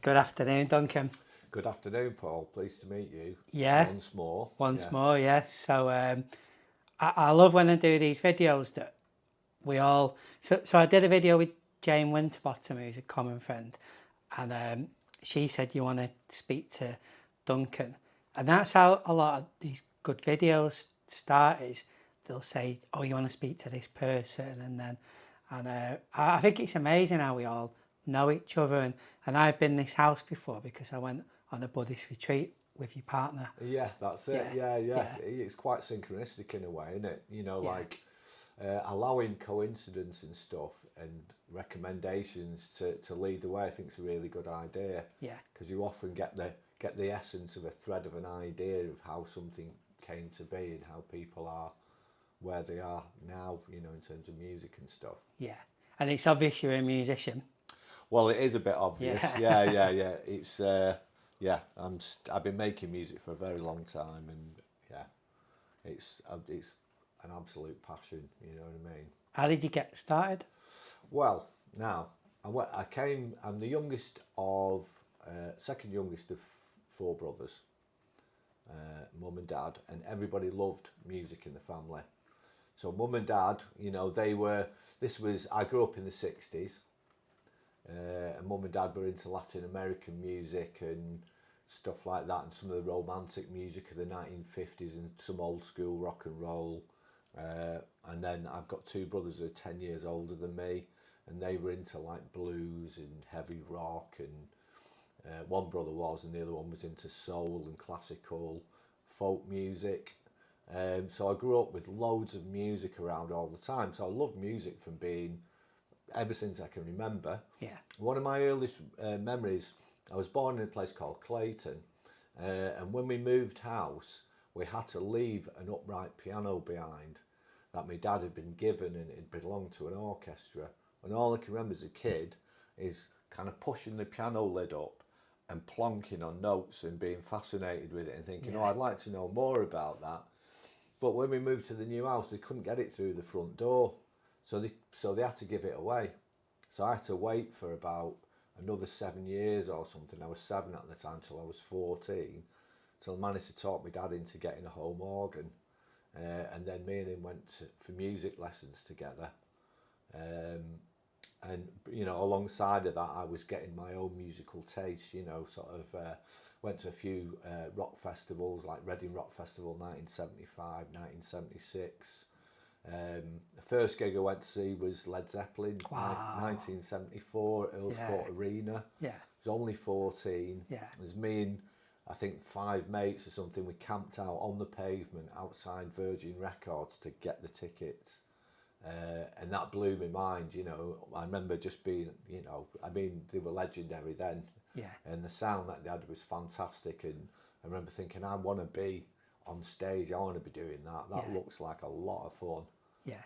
Good afternoon, Duncan. Good afternoon, Paul. Pleased to meet you. Yeah. Once more. Once more, yes. So I love when I do these videos that we all... So I did a video with Jane Winterbottom, who's a common friend, and she said you want to speak to Duncan. And that's how a lot of these good videos start, is they'll say, oh, you want to speak to this person, and I think it's amazing how we all know each other, and I've been in this house before because I went on a Buddhist retreat with your partner. Yeah, that's it. Yeah. It's quite synchronistic in a way, isn't it? Like allowing coincidence and stuff and recommendations to lead the way. I think is a really good idea. Yeah. Because you often get the essence of a thread of an idea of how something came to be and how people are where they are now. In terms of music and stuff. Yeah, and it's obvious you're a musician. Well, it is a bit obvious. Yeah. Yeah. It's I've been making music for a very long time, and it's an absolute passion. You know what I mean? How did you get started? Well, now I'm the youngest of second youngest of four brothers, mum and dad, and everybody loved music in the family. So mum and dad, I grew up in the 60s. And mum and dad were into Latin American music and stuff like that, and some of the romantic music of the 1950s and some old school rock and roll. And then I've got two brothers who are 10 years older than me, and they were into like blues and heavy rock, and one brother was, and the other one was into soul and classical folk music. So I grew up with loads of music around all the time. So I loved music from being ever since I can remember. Yeah. One of my earliest memories, I was born in a place called Clayton, and when we moved house, we had to leave an upright piano behind that my dad had been given, and it belonged to an orchestra. And all I can remember as a kid is kind of pushing the piano lid up and plonking on notes and being fascinated with it and thinking, I'd like to know more about that. But when we moved to the new house, they couldn't get it through the front door. So they had to give it away. So I had to wait for about another 7 years or something. I was 7 at the time, till I was 14, till I managed to talk my dad into getting a home organ. And then me and him went for music lessons together. And alongside of that, I was getting my own musical taste, went to a few rock festivals, like Reading Rock Festival 1975, 1976. The first gig I went to see was Led Zeppelin, 1974 at Earls Court Arena. Yeah. I was only 14. Yeah. It was me and I think 5 mates or something. We camped out on the pavement outside Virgin Records to get the tickets. And that blew my mind, I remember just being, they were legendary then. Yeah. And the sound that they had was fantastic. And I remember thinking, I want to be on stage, I want to be doing that. That looks like a lot of fun. Yeah.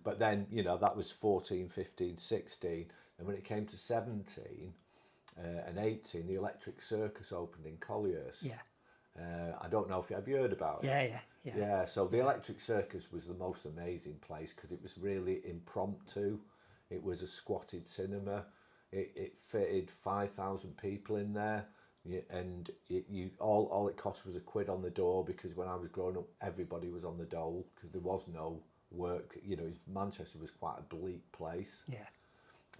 But then, that was 14, 15, 16. And when it came to 17 and 18, the Electric Circus opened in Collier's. Yeah. I don't know if have you heard about it? Yeah. So the Electric Circus was the most amazing place because it was really impromptu. It was a squatted cinema. It fitted 5,000 people in there. And all it cost was £1 on the door, because when I was growing up, everybody was on the dole because there was no work. Manchester was quite a bleak place. Yeah.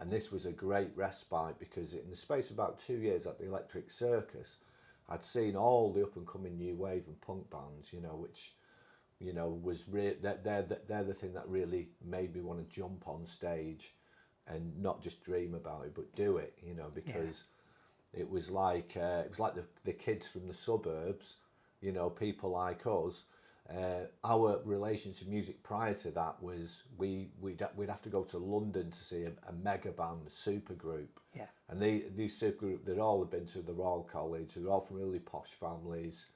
And this was a great respite, because in the space of about 2 years at the Electric Circus, I'd seen all the up and coming new wave and punk bands, which, was they're the thing that really made me want to jump on stage and not just dream about it, but do it, because it was like the kids from the suburbs, people like us. Our relation to music prior to that was we'd have to go to London to see a mega band, a super group. Yeah. And these super group, they'd all have been to the Royal College. They're all from really posh families,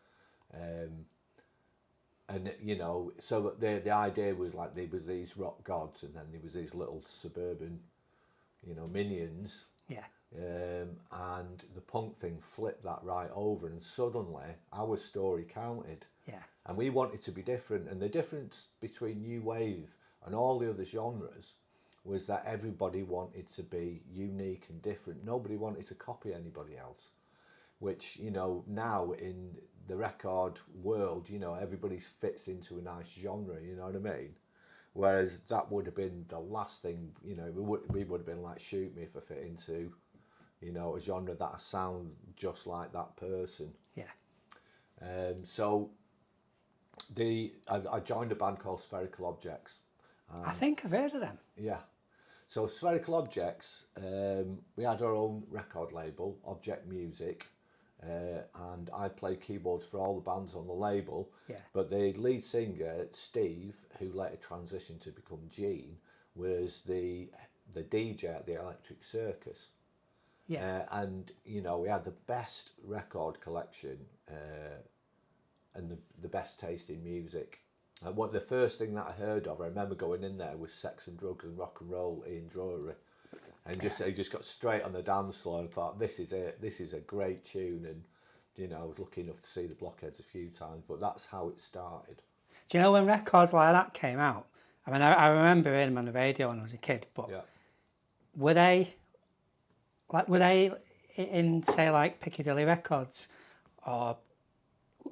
and so the idea was like there was these rock gods, and then there was these little suburban, minions. Yeah. And the punk thing flipped that right over, and suddenly our story counted. Yeah. And we wanted to be different, and the difference between new wave and all the other genres was that everybody wanted to be unique and different. Nobody wanted to copy anybody else, which, you know, now in the record world, you know, everybody fits into a nice genre, you know what I mean? Whereas that would have been the last thing, you know, we would have been like, shoot me if I fit into, you know, a genre that I sound just like that person. Yeah. So I joined a band called Spherical Objects. I think I've heard of them. Yeah. So Spherical Objects, we had our own record label, Object Music, and I played keyboards for all the bands on the label. Yeah. But the lead singer, Steve, who later transitioned to become Gene, was the DJ at the Electric Circus. Yeah. And, you know, we had the best record collection and the best taste in music. And the first thing that I heard of, I remember going in there, was Sex and Drugs and Rock and Roll, Ian Drury. And he just got straight on the dance floor and thought, this is it, this is a great tune. And, you know, I was lucky enough to see the Blockheads a few times, but that's how it started. Do you know when records like that came out? I mean, I remember hearing them on the radio when I was a kid, but Yeah. were they in, say, like Piccadilly Records, or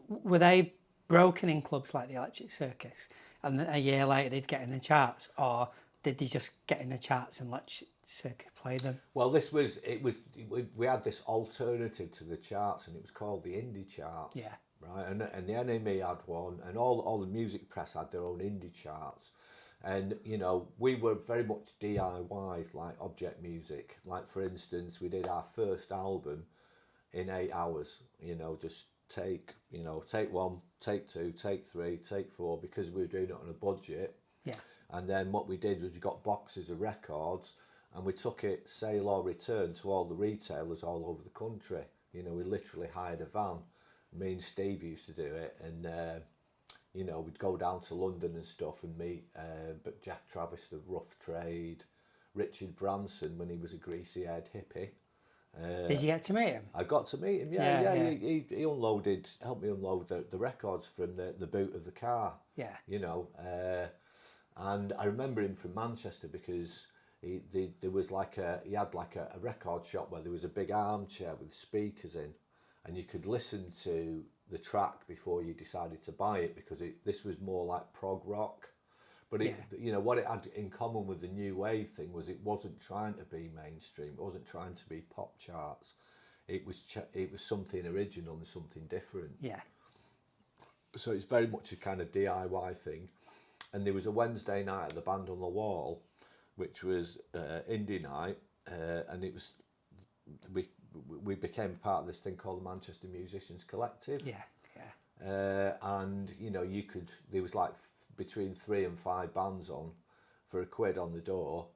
were they broken in clubs like the Electric Circus, and a year later they'd get in the charts, or did they just get in the charts and Electric Circus play them? Well, we had this alternative to the charts, and it was called the indie charts. Yeah. Right, and the NME had one, and all the music press had their own indie charts. And, you know, we were very much DIY, like Object Music. Like, for instance, we did our first album in 8 hours, you know, just take 1, take 2, take 3, take 4, because we were doing it on a budget. Yeah. And then what we did was we got boxes of records, and we took it sale or return to all the retailers all over the country. You know, we literally hired a van. Me and Steve used to do it, and you know, we'd go down to London and stuff and meet but Jeff Travis, the Rough Trade, Richard Branson when he was a greasy haired hippie. Did you get to meet him? I got to meet him, yeah. He helped me unload the records from the boot of the car. Yeah. You know, and I remember him from Manchester because he had like a record shop where there was a big armchair with speakers in, and you could listen to the track before you decided to buy it, because this was more like prog rock. But you know, what it had in common with the new wave thing was it wasn't trying to be mainstream. It wasn't trying to be pop charts. It was something original and something different. Yeah. So it's very much a kind of DIY thing. And there was a Wednesday night at the Band on the Wall, which was indie night, and it was we became part of this thing called the Manchester Musicians Collective. Yeah, yeah. And you know, there was like between 3 and 5 bands on for £1 on the door,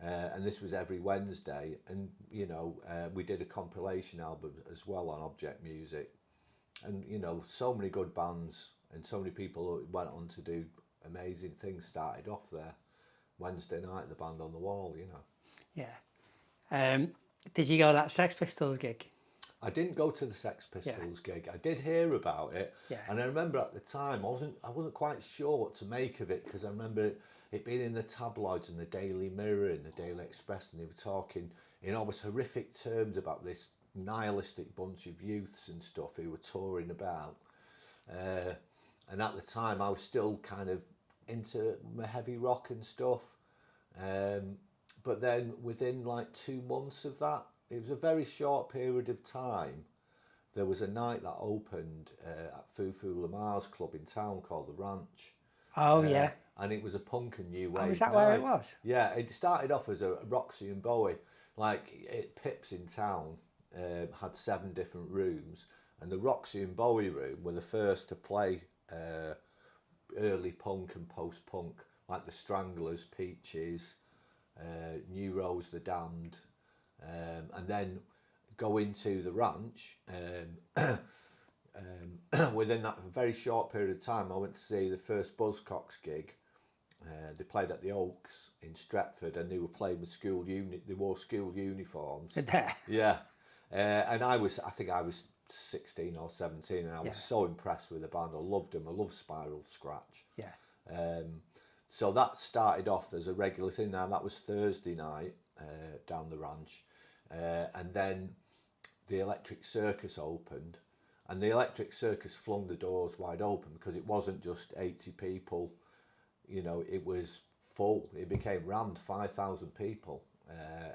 and this was every Wednesday. And you know, we did a compilation album as well on Object Music, and you know, so many good bands and so many people who went on to do amazing things started off there. Wednesday night, the Band on the Wall, you know. Yeah. Did you go to that Sex Pistols gig? I didn't go to the Sex Pistols gig. I did hear about it, and I remember at the time I wasn't quite sure what to make of it, because I remember it being in the tabloids and the Daily Mirror and the Daily Express, and they were talking in almost horrific terms about this nihilistic bunch of youths and stuff who were touring about. And at the time I was still kind of into my heavy rock and stuff. But then within like 2 months of that, it was a very short period of time, there was a night that opened at Foo Lamar's club in town called The Ranch. Oh, yeah. And it was a punk and new wave. Oh, is that night. where it was? Yeah, it started off as a Roxy and Bowie. Like, Pips in town had 7 different rooms, and the Roxy and Bowie room were the first to play early punk and post-punk, like the Stranglers, Peaches, New Rose, The Damned, and then go into the Ranch. Within that very short period of time, I went to see the first Buzzcocks gig. They played at the Oaks in Stretford, and they were playing with they wore school uniforms. Yeah, and I think I was 16 or 17, and I was so impressed with the band. I loved them. I loved Spiral Scratch. Yeah. So that started off as a regular thing. Now that was Thursday night down the ranch, and then the Electric Circus opened, and the Electric Circus flung the doors wide open because it wasn't just 80 people, you know, it was full. It became rammed, 5,000 people,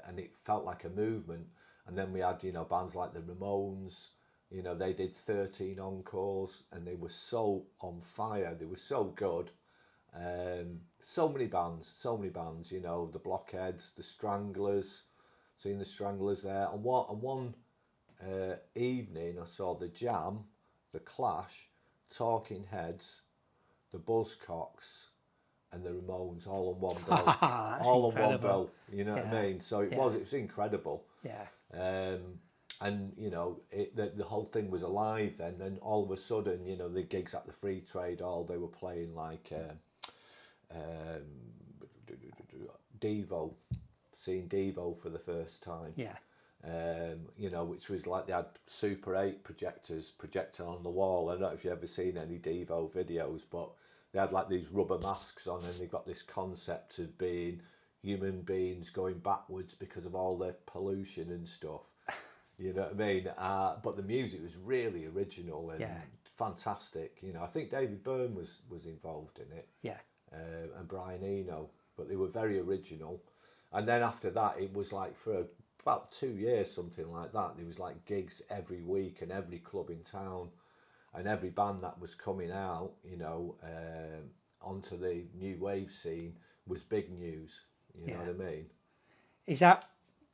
and it felt like a movement. And then we had, you know, bands like the Ramones, you know, they did 13 encores, and they were so on fire. They were so good. So many bands, you know, the Blockheads, the Stranglers, seeing the Stranglers there. And one evening I saw the Jam, the Clash, Talking Heads, the Buzzcocks, and the Ramones all on one bill. All incredible. on one bill, you know what I mean? So it was incredible. Yeah. And you know, the whole thing was alive then. Then all of a sudden, you know, the gigs at the Free Trade Hall, they were playing like Devo, seeing Devo for the first time. Yeah. You know, which was like they had Super 8 projectors projecting on the wall. I don't know if you've ever seen any Devo videos, but they had like these rubber masks on, and they got this concept of being human beings going backwards because of all the pollution and stuff. You know what I mean? But the music was really original and fantastic. You know, I think David Byrne was involved in it. Yeah. And Brian Eno, but they were very original. And then after that, it was like for about 2 years, something like that. There was like gigs every week and every club in town, and every band that was coming out, you know, onto the new wave scene was big news. You know what I mean? Is that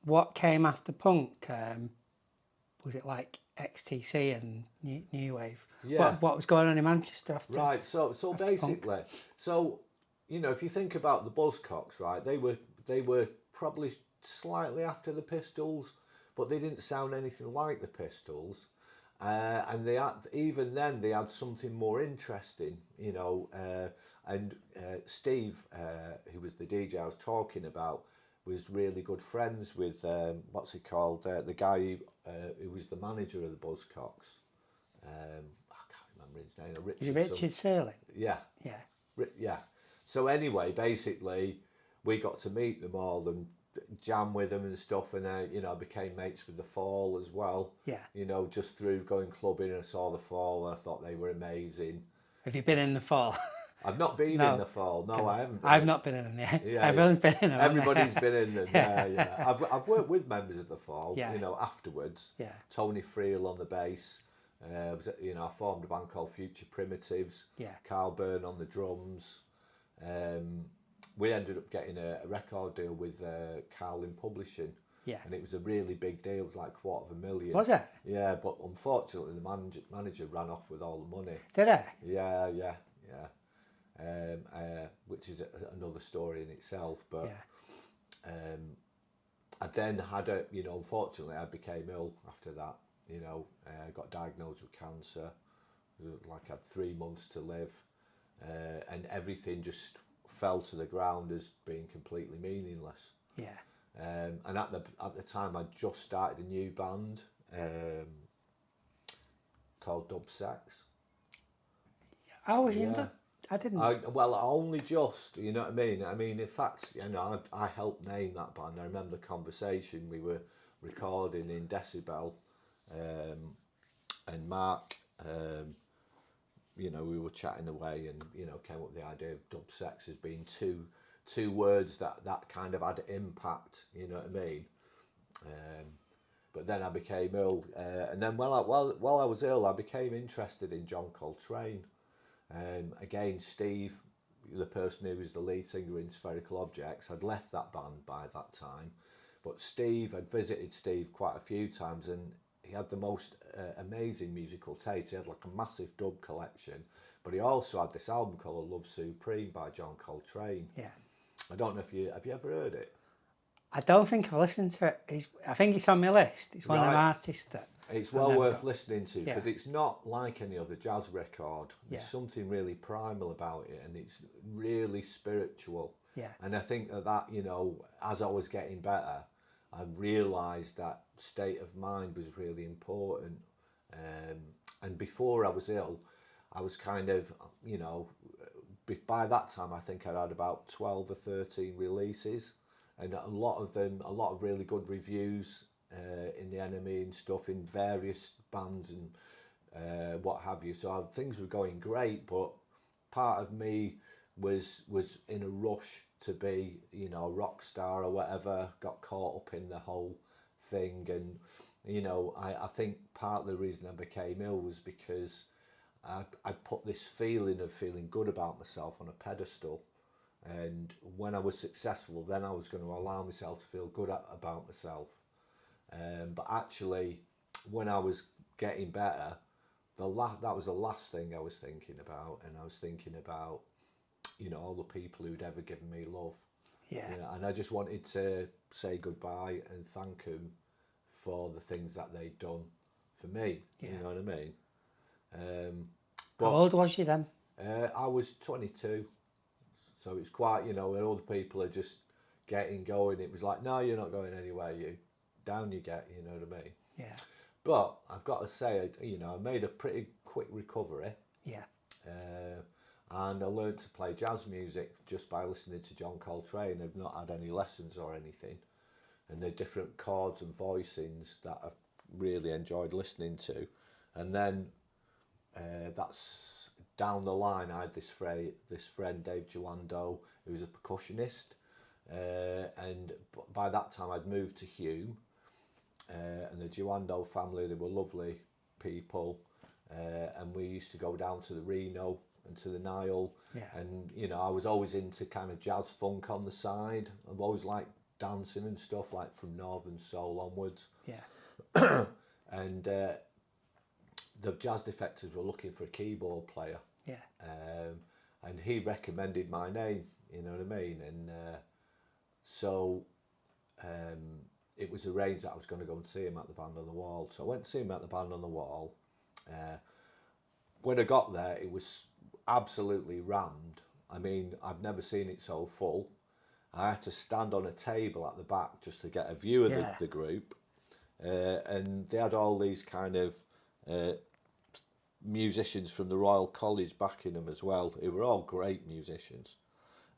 what came after punk? Was it like XTC and New Wave? Yeah. What was going on in Manchester after? Right. So basically, punk? So you know, if you think about the Buzzcocks, right, they were probably slightly after the Pistols, but they didn't sound anything like the Pistols. And they had, even then they had something more interesting, you know. And Steve, who was the DJ I was talking about, was really good friends with what's he called? The guy who was the manager of the Buzzcocks. I can't remember his name. Is it Richard Serling? Yeah. Yeah. Yeah. So anyway, basically, we got to meet them all and jam with them and stuff, and you know, I became mates with the Fall as well. Yeah. You know, just through going clubbing, and I saw the Fall and I thought they were amazing. Have you been in the Fall? I've not been in the Fall. No, I haven't. I've not been in them yet. Yeah, Everyone's been in them. Everybody's been in them. Yeah. I've worked with members of the Fall. Yeah. You know, afterwards. Yeah. Tony Friel on the bass. You know, I formed a band called Future Primitives. Yeah. Carl Byrne on the drums. We ended up getting a record deal with Carlin Publishing. Yeah. And it was a really big deal. It was like $250,000. Was it? Yeah, but unfortunately the manager ran off with all the money. Did he? Yeah. Which is another story in itself. But I then had unfortunately I became ill after that. You know, I got diagnosed with cancer. Like I had 3 months to live, and everything just fell to the ground as being completely meaningless. Yeah. And at the time, I just started a new band called Buzzcocks. I was in I didn't. Well, only just, you know what I mean? I mean, in fact, you know, I helped name that band. I remember the conversation we were recording in Decibel, and Mark, you know, we were chatting away and, you know, came up with the idea of Buzzcocks as being two words that kind of had impact, you know what I mean? But then I became ill, and then while I was ill, I became interested in John Coltrane. Again, Steve, the person who was the lead singer in Spherical Objects, had left that band by that time, but I'd visited Steve quite a few times, and he had the most amazing musical taste. He had like a massive dub collection, but he also had this album called Love Supreme by John Coltrane. Yeah. I don't know if have you ever heard it? I don't think I've listened to it. I think it's on my list. It's one of them artists that... It's well worth listening to, because it's not like any other jazz record. There's something really primal about it, and it's really spiritual. Yeah. And I think that, you know, as I was getting better, I realised that state of mind was really important. And before I was ill, I was kind of, you know, by that time I think I'd had about 12 or 13 releases, and a lot of really good reviews in the NME and stuff in various bands and what have you. So things were going great, but part of me was in a rush to be, you know, a rock star or whatever, got caught up in the whole thing. And, you know, I think part of the reason I became ill was because I put this feeling of feeling good about myself on a pedestal. And when I was successful, then I was going to allow myself to feel good about myself. But actually, when I was getting better, that was the last thing I was thinking about. And I was thinking about, you know, all the people who'd ever given me love. Yeah. You know, and I just wanted to say goodbye and thank them for the things that they'd done for me. Yeah. You know what I mean? How old was you then? I was 22. So it's quite, you know, when all the people are just getting going, it was like, no, you're not going anywhere, you. Down you get, you know what I mean? Yeah. But I've got to say, you know, I made a pretty quick recovery. Yeah. And I learned to play jazz music just by listening to John Coltrane. I've not had any lessons or anything. And the different chords and voicings that I really enjoyed listening to. And then that's down the line, I had this friend, Dave Giwando, who was a percussionist. And by that time I'd moved to Hume. And the Giwando family, they were lovely people. And we used to go down to the Reno and to the Nile. Yeah. And, you know, I was always into kind of jazz funk on the side. I've always liked dancing and stuff, like from Northern Soul onwards. Yeah. And the Jazz Defektors were looking for a keyboard player. Yeah. And he recommended my name, you know what I mean? And so it was arranged that I was going to go and see him at the Band on the Wall. So I went to see him at the Band on the Wall. When I got there, it was absolutely rammed. I mean, I've never seen it so full. I had to stand on a table at the back just to get a view of the group. And they had all these kind of musicians from the Royal College backing them as well. They were all great musicians.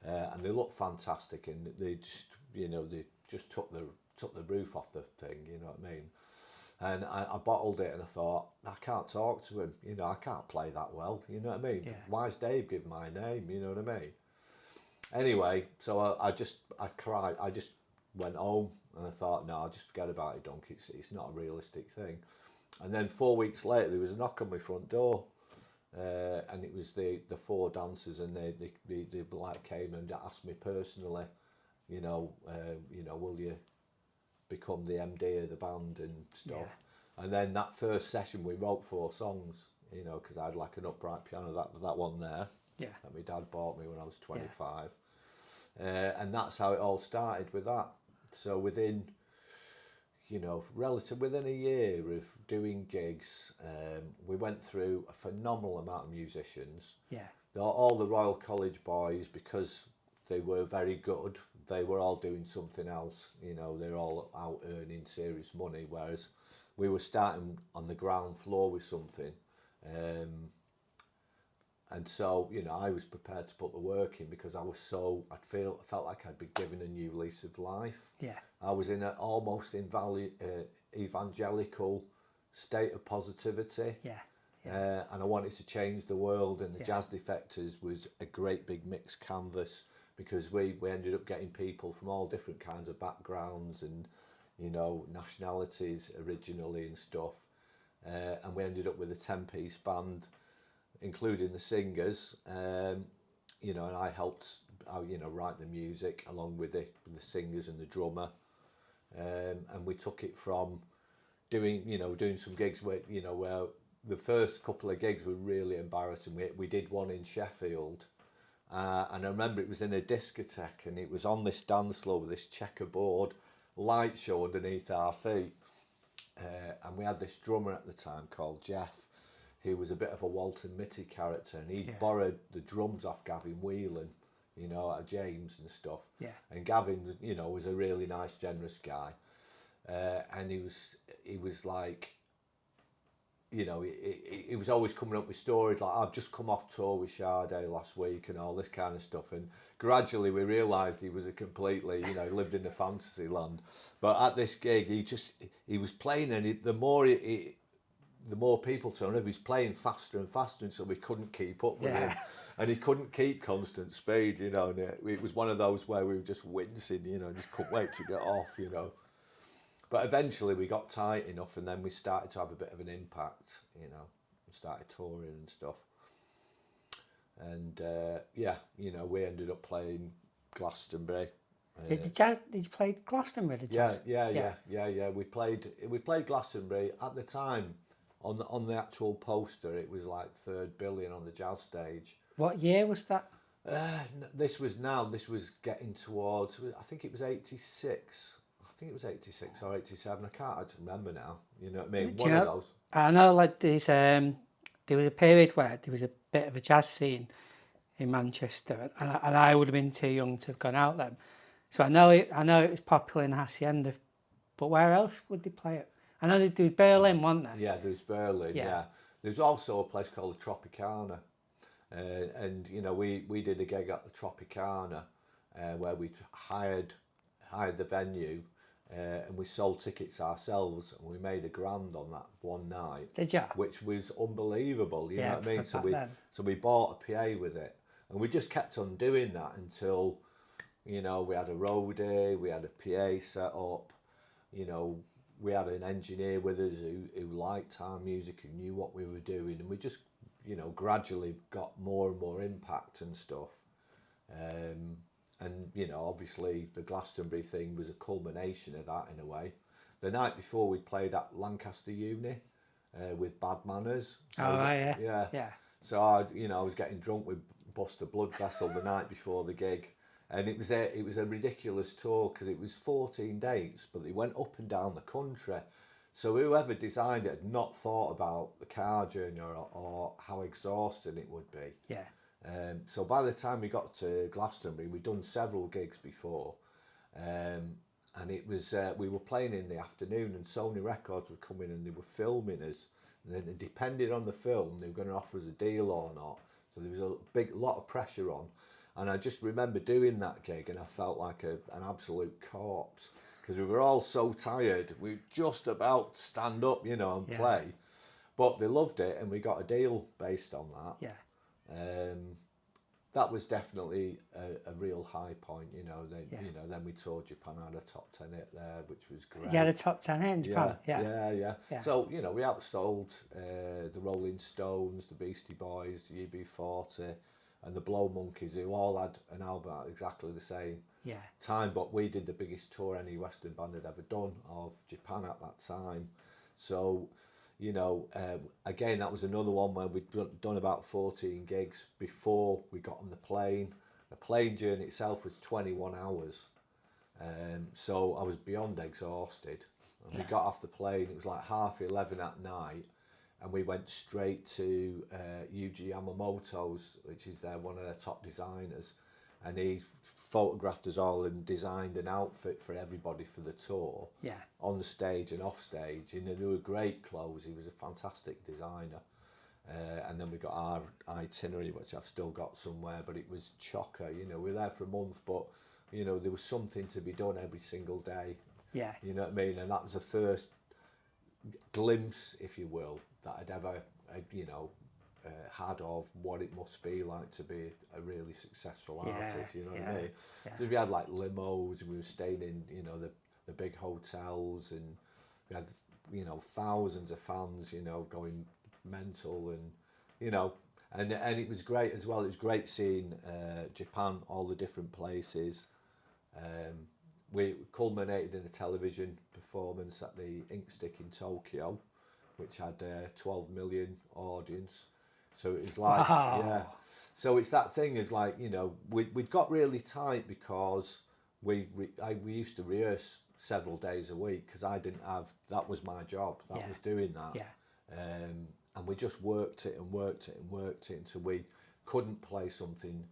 And they looked fantastic, and they just, you know, they just took the roof off the thing, you know what I mean? And I bottled it, and I thought, I can't talk to him, you know, I can't play that well, you know what I mean? Yeah. Why's Dave give my name, you know what I mean? Anyway, so I cried, I just went home, and I thought, no, I'll just forget about it, Duncan, it's not a realistic thing. And then 4 weeks later, there was a knock on my front door, and it was the four dancers, and they like came and asked me personally, you know, will you become the MD of the band and stuff. Yeah. And then that first session we wrote 4 songs, you know, because I had like an upright piano, that one there, yeah, that my dad bought me when I was 25. Yeah. And that's how it all started with that. So within, you know, within a year of doing gigs, we went through a phenomenal amount of musicians. Yeah. All the Royal College boys, because they were very good, they were all doing something else, you know, they're all out earning serious money, whereas we were starting on the ground floor with something. And so, you know, I was prepared to put the work in because I felt like I'd been given a new lease of life. Yeah. I was in an almost evangelical state of positivity. Yeah. And I wanted to change the world, and the Jazz Defektors was a great big mixed canvas, because we ended up getting people from all different kinds of backgrounds and, you know, nationalities originally and stuff. And we ended up with a 10-piece band, including the singers, you know, and I helped, you know, write the music along with the singers and the drummer. And we took it from doing some gigs where, you know, where the first couple of gigs were really embarrassing. We did one in Sheffield, and I remember it was in a discotheque, and it was on this dance floor with this checkerboard light show underneath our feet. And we had this drummer at the time called Jeff, who was a bit of a Walter Mitty character, and he borrowed the drums off Gavin Whelan, you know, at James and stuff. Yeah. And Gavin, you know, was a really nice, generous guy. And he was like, you know, he was always coming up with stories like, I've just come off tour with Sade last week and all this kind of stuff. And gradually we realised he was a completely, you know, he lived in a fantasy land. But at this gig, he was playing, and the more people turned up, he was playing faster and faster, and so we couldn't keep up with him. And he couldn't keep constant speed, you know. And it was one of those where we were just wincing, you know, just couldn't wait to get off, you know. But eventually we got tight enough, and then we started to have a bit of an impact, you know, and started touring and stuff. And yeah, you know, we ended up playing Glastonbury. Did you play Glastonbury? Yeah. We played Glastonbury at the time. On the actual poster, it was like 3rd billion on the jazz stage. What year was that? This was getting towards, I think it was 86. I think it was 86 or 87. I can't remember now. You know what I mean? One of those. I know, like, there was a period where there was a bit of a jazz scene in Manchester, and I would have been too young to have gone out then. So I know it was popular in Hacienda, but where else would they play it? I know there was Berlin, wasn't there? Yeah, there was Berlin, yeah. There's also a place called the Tropicana. And, you know, we did a gig at the Tropicana where we hired the venue and we sold tickets ourselves, and we made £1,000 on that one night. Did you? Which was unbelievable, you know what I mean? So we bought a PA with it, and we just kept on doing that until, you know, we had a roadie, we had a PA set up, you know, we had an engineer with us who liked our music, who knew what we were doing, and we just, you know, gradually got more and more impact and stuff. And, you know, obviously the Glastonbury thing was a culmination of that in a way. The night before we played at Lancaster Uni with Bad Manners. So yeah. So I was getting drunk with Buster Blood Vessel the night before the gig. And it was a ridiculous tour because it was 14 dates, but they went up and down the country. So whoever designed it had not thought about the car journey or how exhausting it would be. Yeah. So by the time we got to Glastonbury, we'd done several gigs before, and it was we were playing in the afternoon, and Sony Records were coming and they were filming us. And then depending on the film, they were going to offer us a deal or not. So there was a lot of pressure on. And I just remember doing that gig, and I felt like an absolute corpse because we were all so tired. We were just about to stand up, you know, and play. But they loved it, and we got a deal based on that. Yeah. That was definitely a real high point, you know. You know, then we toured Japan, had a top 10 hit there, which was great. You had a top 10 hit in Japan? Yeah. So, you know, we outsold the Rolling Stones, the Beastie Boys, the UB40, and the Blow Monkeys, who all had an album at exactly the same time. But we did the biggest tour any Western band had ever done of Japan at that time. So, you know, again, that was another one where we'd done about 14 gigs before we got on the plane. The plane journey itself was 21 hours. So I was beyond exhausted. And we got off the plane, it was like 11:30 at night, and we went straight to Yuji Yamamoto's, which is one of their top designers. And he photographed us all and designed an outfit for everybody for the tour. Yeah. On the stage and off stage. And they were great clothes. He was a fantastic designer. And then we got our itinerary, which I've still got somewhere, but it was chocker. You know, we were there for a month, but, you know, there was something to be done every single day. Yeah. You know what I mean? And that was the first glimpse, if you will, that I'd ever, you know, had of what it must be like to be a really successful artist, you know what I mean? So we had like limos, and we were staying in, you know, the big hotels, and we had, you know, thousands of fans, you know, going mental, and, you know, and it was great as well. It was great seeing Japan, all the different places. We culminated in a television performance at the Ink Stick in Tokyo, which had a 12 million audience. So it was like, So it's that thing is like, you know, we'd got really tight because we used to rehearse several days a week because that was my job. That was doing that. Yeah. And we just worked it until we couldn't play something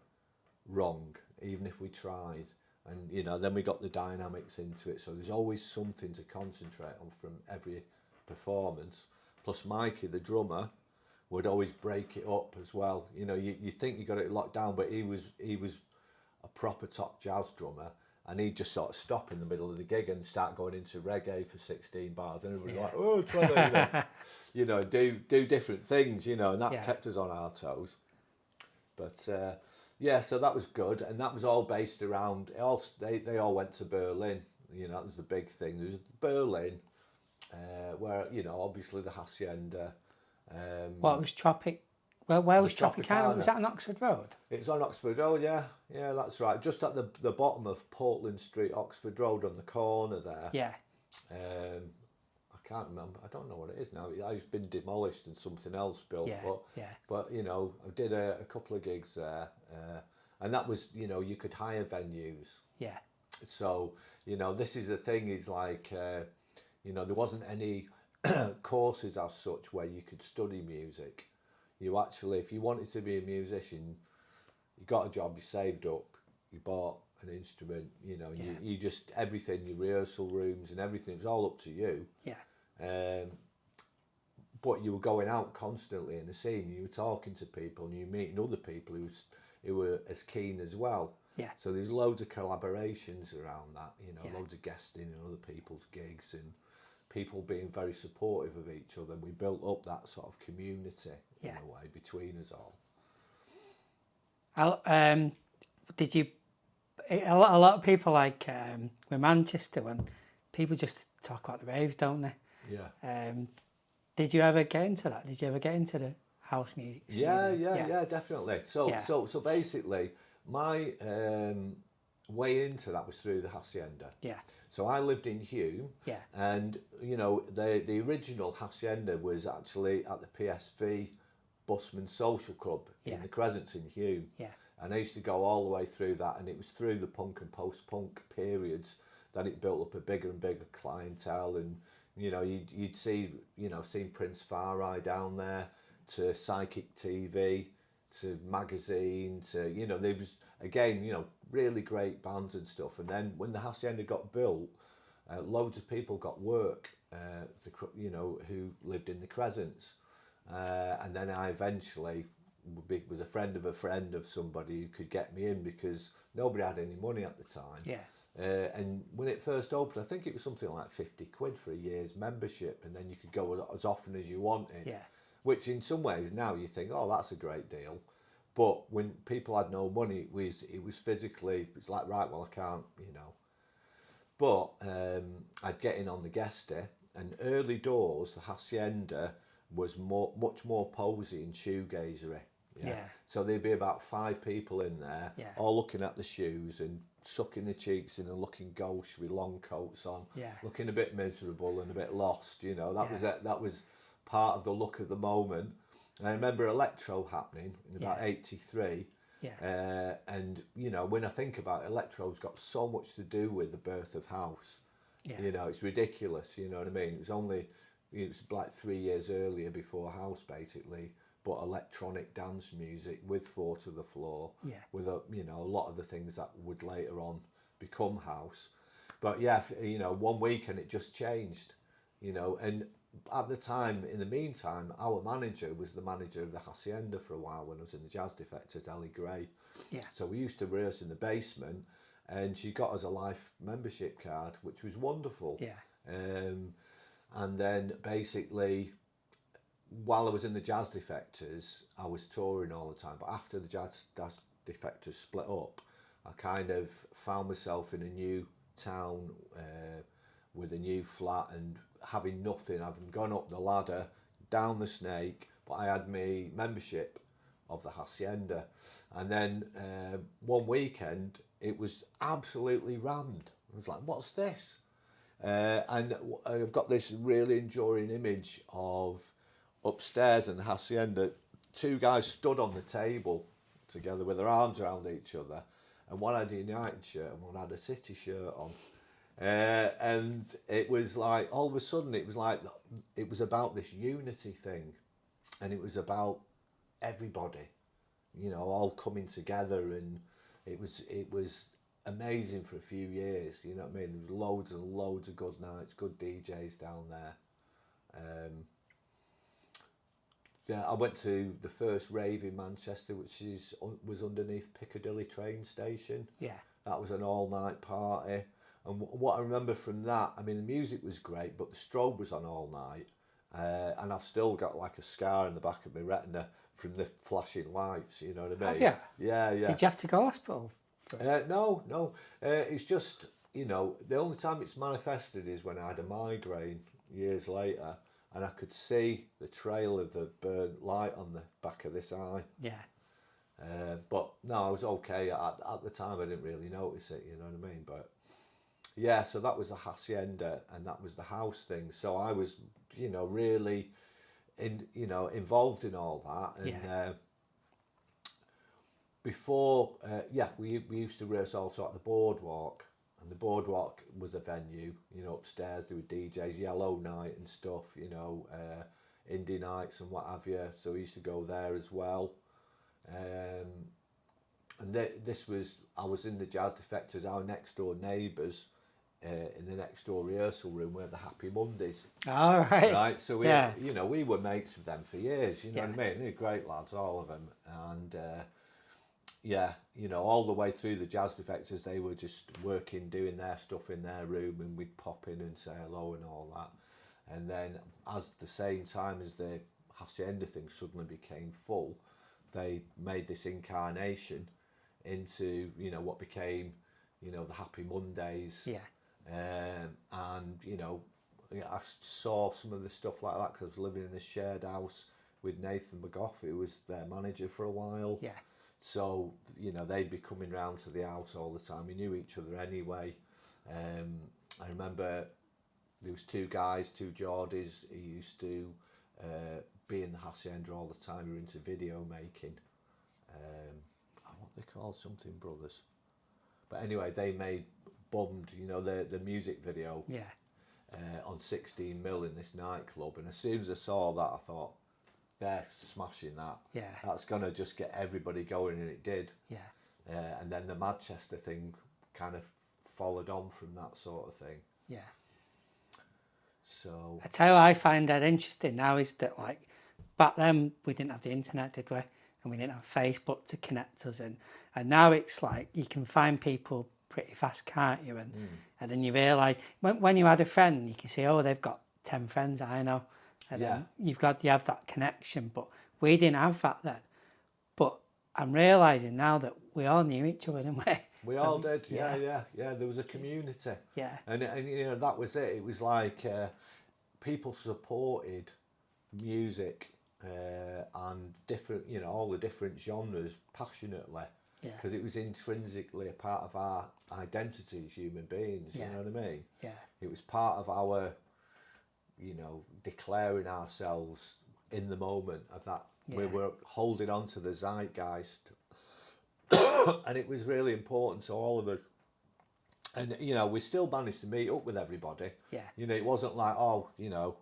wrong, even if we tried. And, you know, then we got the dynamics into it. So there's always something to concentrate on from every performance. Plus Mikey, the drummer, would always break it up as well. You know, you think you got it locked down, but he was a proper top jazz drummer, and he'd just sort of stop in the middle of the gig and start going into reggae for 16 bars, and everybody like, oh, Trevor, you know, do different things, you know, and that kept us on our toes. But yeah, so that was good, and that was all based around. They all went to Berlin. You know, that was the big thing. There was Berlin, where, you know, obviously the Hacienda. What was Tropic? Well, where was Tropicana? Was that on Oxford Road? It was on Oxford Road, yeah, that's right. Just at the bottom of Portland Street, Oxford Road, on the corner there. Yeah. I can't remember. I don't know what it is now. It's been demolished and something else built. But you know, I did a couple of gigs there, and that was, you know, you could hire venues. Yeah. So, you know, this is the thing, is like, you know, there wasn't any courses as such where you could study music. You actually, if you wanted to be a musician, you got a job, you saved up, you bought an instrument, you know, you just, everything, your rehearsal rooms and everything, it was all up to you. Yeah. But you were going out constantly in the scene, you were talking to people and you were meeting other people who were as keen as well. Yeah. So there's loads of collaborations around that, you know, loads of guesting in other people's gigs and people being very supportive of each other. And we built up that sort of community in a way between us all. Did you? A lot of people, like with Manchester, when people just talk about the rave, don't they? Yeah. Did you ever get into that? Did you ever get into the house music scene? Yeah, definitely. So basically, my way into that was through the Hacienda. Yeah. So I lived in Hume. Yeah. And you know, the original Hacienda was actually at the PSV Busman Social Club in the Crescents in Hume. Yeah. And I used to go all the way through that, and it was through the punk and post-punk periods that it built up a bigger and bigger clientele. And you know, you'd see, you know, seen Prince Farai down there, to Psychic TV, to Magazine, to, you know, there was, again, you know, really great bands and stuff. And then when the Hacienda got built, loads of people got work, you know, who lived in the Crescents. And then I eventually was a friend of somebody who could get me in, because nobody had any money at the time. Yeah. And when it first opened, I think it was something like 50 quid for a year's membership, and then you could go as often as you wanted. Yeah. Which in some ways now you think, oh, that's a great deal. But when people had no money, it was physically, it's like, right, well, I can't, you know. But I'd get in on the guest day, and early doors, the Hacienda was much more posy and shoegazery. Yeah. So there'd be about 5 people in there, all looking at the shoes and sucking the cheeks in and looking gauche with long coats on, looking a bit miserable and a bit lost. You know, that was part of the look of the moment. And I remember electro happening in about 83. Yeah. And you know, when I think about it, electro's got so much to do with the birth of house. Yeah. You know, it's ridiculous. You know what I mean? It was like 3 years earlier before house, basically, but electronic dance music with 4 to the floor, with you know, a lot of the things that would later on become house. But yeah, you know, one weekend it just changed, you know. And at the time, in the meantime, our manager was the manager of the Hacienda for a while when I was in the Jazz Defektors, Ellie Gray. Yeah. So we used to rehearse in the basement, and she got us a life membership card, which was wonderful. Yeah. And then basically, while I was in the Jazz Defektors, I was touring all the time. But after the Jazz Defektors split up, I kind of found myself in a new town with a new flat and having nothing. I've gone up the ladder, down the snake, but I had my membership of the Hacienda. And then one weekend, it was absolutely rammed. I was like, what's this? And I've got this really enduring image of upstairs in the Hacienda, 2 guys stood on the table together with their arms around each other, and one had a United shirt and one had a City shirt on. And it was like, all of a sudden, it was about this unity thing, and it was about everybody, you know, all coming together, and it was amazing for a few years, you know what I mean? There was loads and loads of good nights, good DJs down there. I went to the first rave in Manchester, which was underneath Piccadilly train station. Yeah. That was an all-night party. And what I remember from that, I mean, the music was great, but the strobe was on all night. And I've still got like a scar in the back of my retina from the flashing lights, you know what I mean? Have you? Yeah, yeah. Did you have to go to hospital? No. It's just, you know, the only time it's manifested is when I had a migraine years later, and I could see the trail of the burnt light on the back of this eye. Yeah. But no, I was okay. At the time, I didn't really notice it, you know what I mean? But yeah, so that was the hacienda, and that was the house thing. So I was, you know, really involved in all that. And before, we used to rehearse also at the boardwalk, and the boardwalk was a venue, you know, upstairs there were DJs, Yellow Night and stuff, you know, indie nights and what have you. So we used to go there as well. And I was in the Jazz Defektors, our next door neighbours, in the next door rehearsal room where the Happy Mondays. All right. Right. So we were mates with them for years. You know what I mean? They're great lads, all of them. And you know, all the way through the Jazz Defektors, they were just working, doing their stuff in their room, and we'd pop in and say hello and all that. And then, at the same time as the hacienda thing suddenly became full, they made this incarnation into, you know, what became, you know, the Happy Mondays. Yeah. And, you know, I saw some of the stuff like that because I was living in a shared house with Nathan McGough, who was their manager for a while. Yeah. So, you know, they'd be coming round to the house all the time. We knew each other anyway. I remember there was two guys, two Geordies, who used to be in the hacienda all the time. We were into video making. What they called, something Brothers. But anyway, they made Bummed, you know, the music video on 16mm in this nightclub. And as soon as I saw that, I thought, they're smashing that. Yeah. That's going to just get everybody going, and it did. Yeah. And then the Manchester thing kind of followed on from that sort of thing. Yeah. So I tell you what I find that interesting now is that, like, back then we didn't have the internet, did we? And we didn't have Facebook to connect us, and now it's like you can find people pretty fast, can't you? And then you realise when you had a friend, you can say, oh, they've got 10 friends I know, and then you have that connection. But we didn't have that then. But I'm realising now that we all knew each other, didn't we? We all did, yeah. There was a community. Yeah. And you know, that was it. It was like people supported music and different, you know, all the different genres passionately. Yeah. Because it was intrinsically a part of our identity as human beings, you know what I mean? Yeah. It was part of our, you know, declaring ourselves in the moment of that. Yeah. We were holding on to the zeitgeist. And it was really important to all of us. And, you know, we still managed to meet up with everybody. Yeah. You know, it wasn't like, oh, you know,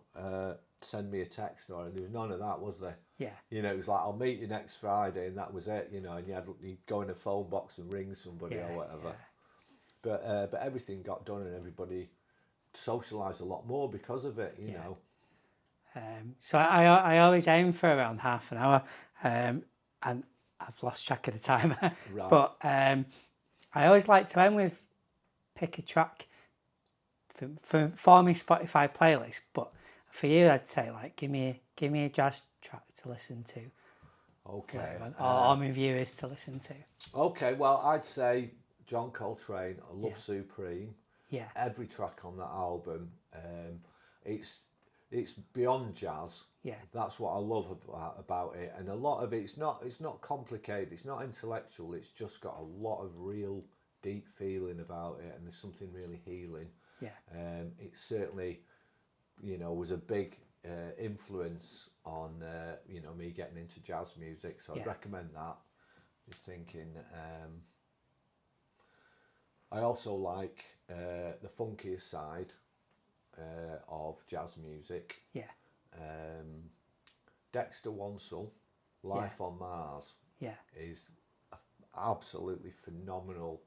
send me a text, or there was none of that, was there? Yeah. You know, it was like, I'll meet you next Friday, and that was it, you know, and you'd go in a phone box and ring somebody or whatever. Yeah. But everything got done, and everybody socialised a lot more because of it, you know. So I always aim for around half an hour, and I've lost track of the time. Right. But I always like to end with pick a track for my Spotify playlist. But for you, I'd say, like, give me a jazz track to listen to. Okay. Or my viewers to listen to. Okay, well, I'd say John Coltrane, Love Supreme. Yeah. Every track on that album, it's beyond jazz. Yeah. That's what I love about it, and a lot of it's not complicated, it's not intellectual, it's just got a lot of real deep feeling about it, and there's something really healing. Yeah. It certainly, you know, was a big influence on you know, me getting into jazz music, so I'd recommend that. Just thinking, I also like the funkier side of jazz music. Yeah. Dexter Wansel, Life on Mars, is an absolutely phenomenal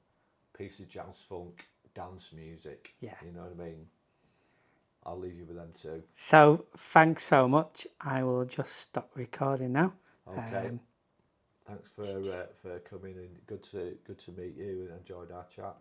piece of jazz funk dance music. Yeah. You know what I mean? I'll leave you with them too. So thanks so much. I will just stop recording now. Okay. Thanks for coming, and good to meet you, and enjoyed our chat.